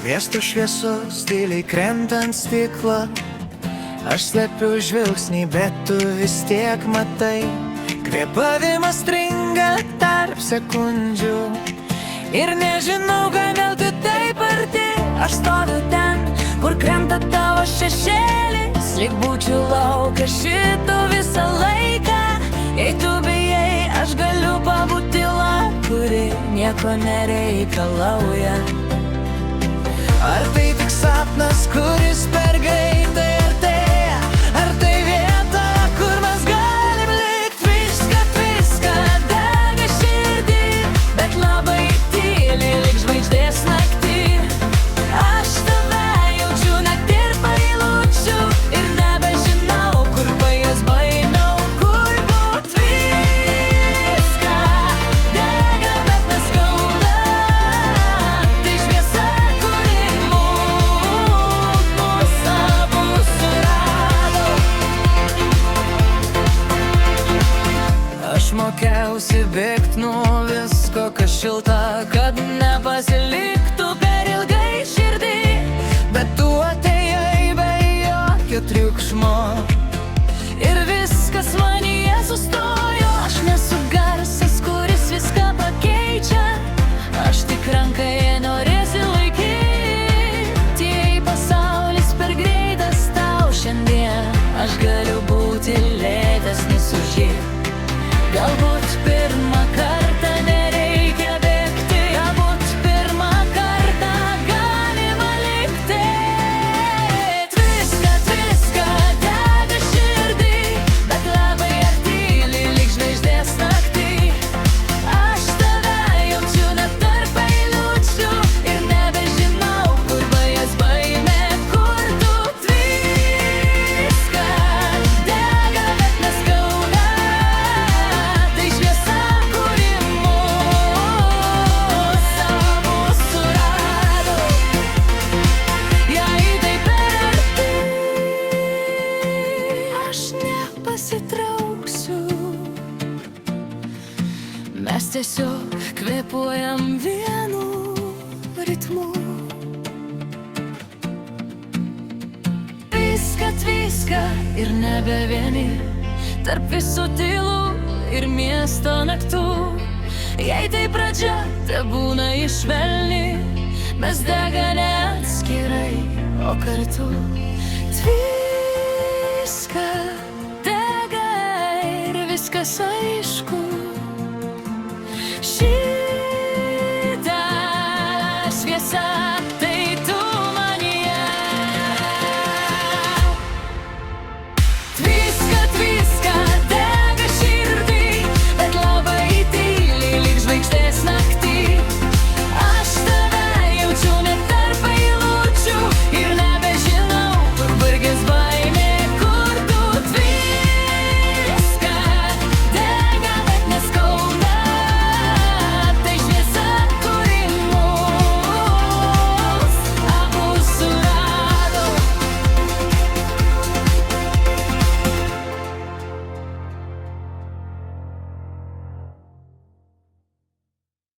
Miesto šviesos tyliai krentant stiklą. Aš slepiu žvilgsnį, bet tu vis tiek matai. Kvėpavimas stringa tarp sekundžių. Ir nežinau, kodėl tu taip arti. Aš stoviu ten, kur krenta tavo šešėlis. Lyg būčiau laukas šito visą laiką. Jei tu bijai, aš galiu pabūti tyla, kuri nieko nereikalauja. Ar tai tik sapnas, kuris per greitai artėja? Ar tai vieta, kur mes galim likt? Viską dega širdį, bet labai tyliai, lyg žvaigždės naktį. Aš tave jaučiu naktį ir pailučiu, ir nebežinau, kur pajas baimiau, kur būt. Viską dega, bet neskauda. Tai šviesa, kuri mus abu surado. Aš mokiausi bėgt nuo visko, kas šilta, kad nepasiliktų per ilgai širdį. Bet tu atėjai be jokio triukšmo ir viskas manyje sustojo. Aš nesu garsas, kuris viską pakeičia. Aš tik ranką norėsi laikyti. Jei pasaulis per greitas tau šiandien, aš galiu būti lėtesnis už jį. Galbūt pirmą kartą nereikia bėgti, galbūt pirmą kartą galima likti. Viską dega širdį, bet labai arti, lyg žvaigždės naktį. Aš tave jaučiu net tarp eilučių ir nebežinau, kur baigės baimė, kur tu. Viską dega, bet neskauda. Tai šviesa, kuri mus abu surado. Jei tai per arti, aš nepasitrauksiu. Mes tiesiog kvėpuojam vienu ritmu. Viską ir nebe vieni, tarp visų tylų ir miesto naktų. Jei tai pradžia, te būna išvelni. Mes dega ne atskirai, o kartu. Viską dega ir viskas aišku.